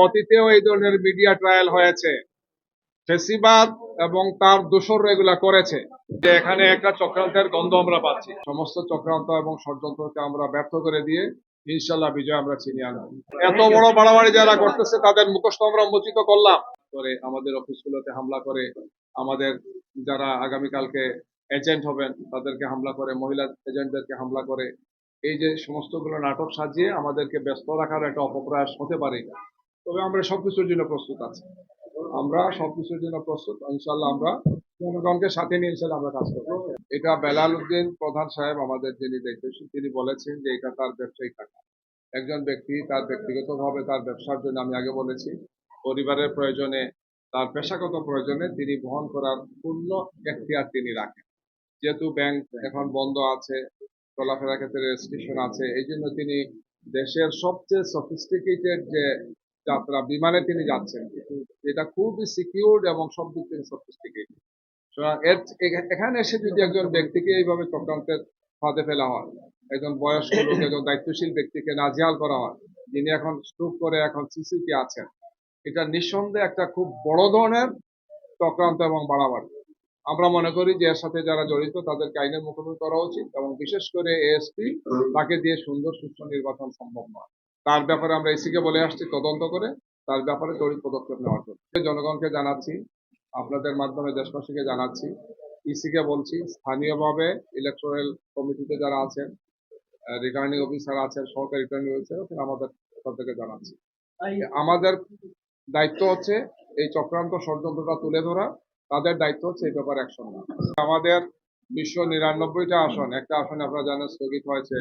অতীতেও এই ধরনের মিডিয়া ট্রায়াল হয়েছে। ফেসিবাদ এবং তার দোসররা এগুলা করেছে। যে এখানে একটা চক্রান্তের গন্ধ আমরা পাচ্ছি। সমস্ত চক্রান্ত এবং ষড়যন্ত্রকে আমরা ব্যর্থ করে দিয়ে ইনশাল্লাহ বিজয় আমরা ছিনিয়ে আনবো। এত বড় বাড়াবাড়ি যারা করতেছে তাদের মুখোশ তো আমরা উন্মোচিত করলাম। করে আমাদের অফিসগুলোতে হামলা করে, আমাদের যারা আগামীকালকে এজেন্ট হবেন তাদেরকে হামলা করে, মহিলা এজেন্টদেরকে হামলা করে, এই যে সমস্তগুলো নাটক সাজিয়ে আমাদেরকে ব্যস্ত রাখার একটা অপপ্রয়াস হতে পারে। তবে আমরা সবকিছুর জন্য প্রস্তুত আছি। আমরা সবকিছুর জন্য প্রস্তুত। ইনশাল্লাহ আমরা জনগণকে সাথে নিয়ে ইনশাল্লাহ আমরা কাজ করবো। এটা বেলাল উদ্দিন প্রধান সাহেব আমাদের যিনি দায়িত্বশীল, তিনি বলেছেন যে এটা তার ব্যবসায়িক টাকা। একজন ব্যক্তি তার ব্যক্তিগতভাবে তার ব্যবসার জন্য, আমি আগে বলেছি, পরিবারের প্রয়োজনে, তার পেশাগত প্রয়োজনে তিনি বহন করার পূর্ণ এখতিয়ার তিনি রাখেন। যেহেতু ব্যাংক এখন বন্ধ আছে, চলাফেরার ক্ষেত্রে রেস্ট্রিকশন আছে, এই জন্য তিনি দেশের সবচেয়ে সফিস্টিকেটেড যে যাত্রা বিমানে তিনি যাচ্ছেন, এটা খুবই সিকিউরড এবং সব দিক থেকে সফিস্টিকেটেড। এখানে এসে যদি একজন ব্যক্তিকে এইভাবে চক্রান্তের ফাঁদে ফেলা হয়, একজন বয়স্ক লোক, একজন দায়িত্বশীল ব্যক্তিকে নাজেহাল করা হয়, যিনি এখন স্ট্রোক করে এখন সিসিতে আছেন, এটা নিঃসন্দেহে একটা খুব বড় ধরনের চক্রান্ত এবং বাড়াবাড়ি। আমরা মনে করি যে এর সাথে যারা জড়িত তাদেরকে আইনের মুখোমুখি করা উচিত, এবং বিশেষ করে এএসপি, তাকে দিয়ে সুন্দর সুষ্ঠু নির্বাচন সম্ভব নয়। তার ব্যাপারে আমরা এসিকে বলে আসছি তদন্ত করে তার ব্যাপারে তড়িৎ পদক্ষেপ নেওয়ার জন্য। জনগণকে জানাচ্ছি, আপনাদের মাধ্যমে দেশবাসীকে জানাচ্ছি, ইসিকে বলছি, স্থানীয়ভাবে ইলেকটোরাল কমিটিতে যারা আছেন, রিটার্নিং অফিসার আছেন, সহকারী রিটার্নিং অফিসার, আমাদের তাদেরকে জানাচ্ছি আমাদের দায়িত্ব হচ্ছে এই চক্রান্ত ষড়যন্ত্রটা তুলে ধরা, তাদের দায়িত্ব হচ্ছে এই ব্যাপারে অ্যাকশন নেওয়া। আমাদের 299টা আসন, একটা আসনে আপনারা জানেন স্থগিত হয়েছে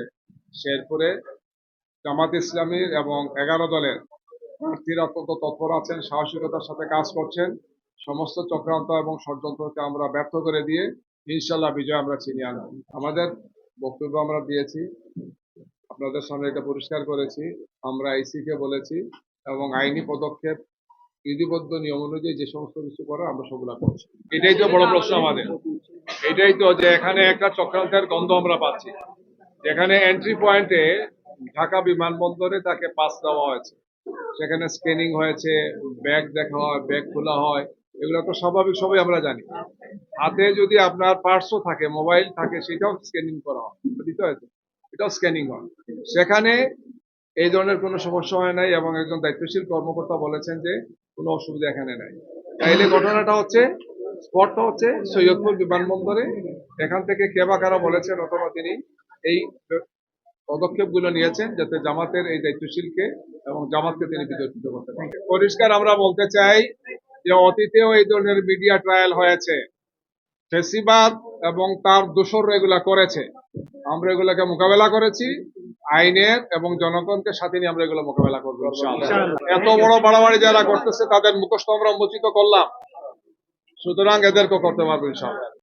শেরপুরে। জামাত ইসলামীর এবং 11 দলের প্রার্থীরা অত্যন্ত তৎপর আছেন, সাহসিকতার সাথে কাজ করছেন। সমস্ত চক্রান্ত এবং ষড়যন্ত্রকে আমরা ব্যর্থ করে দিয়ে ইনশাল্লাহ বিজয় আমরা ছিনিয়ে আনব। আমাদের বক্তব্য আমরা দিয়েছি, আপনাদের সামনে এটা পরিষ্কার করেছি, আমরা আইসিকে বলেছি, এবং আইনি পদক্ষেপ বিধিবদ্ধ নিয়ম অনুযায়ী যে সমস্ত কিছু করে আমরা সেগুলো করছি। এটাই তো বড় প্রশ্ন আমাদের, এটাই তো যে এখানে একটা চক্রান্তের গন্ধ আমরা পাচ্ছি। যেখানে এন্ট্রি পয়েন্টে ঢাকা বিমানবন্দরে তাকে পাস দেওয়া হয়েছে, সেখানে স্ক্যানিং হয়েছে, ব্যাগ দেখা হয়, ব্যাগ খোলা হয়, এগুলো তো স্বাভাবিক, সবাই আমরা জানি। হাতে যদি আপনার পার্সও থাকে, মোবাইল থাকে, সেটাও স্ক্যানিং করা হয়, দিতে হয়েছে, এটাও স্ক্যানিং হয়। সেখানে এই ধরনের কোনো সমস্যা হয় নাই, এবং একজন দায়িত্বশীল কর্মকর্তা বলেছেন যে কোনো অসুবিধা এখানে নাই। তাইলে ঘটনাটা হচ্ছে, স্পটটা হচ্ছে সৈয়দপুর বিমানবন্দরে। এখান থেকে কে বা কারা বলেছেন, অথবা তিনি এই পদক্ষেপগুলো নিয়েছেন যাতে জামাতের এই দায়িত্বশীলকে এবং জামাতকে তিনি বিতর্কিত করতে পারেন। পরিষ্কার আমরা বলতে চাই যে অতীতেও এই ধরনের মিডিয়া ট্রায়াল হয়েছে। ফেসিবাদ এবং তার দোসররা এগুলা করেছে। আমরা এগুলোকে মোকাবেলা করেছি আইনের, এবং জনগণকে সাথে নিয়ে আমরা এগুলো মোকাবেলা করবো ইনশাআল্লাহ। এত বড় বাড়াবাড়ি যারা করতেছে তাদের মুখোশ তো আমরা উন্মোচিত করলাম, সুতরাং এদেরকে করতে পারবো ইনশাআল্লাহ।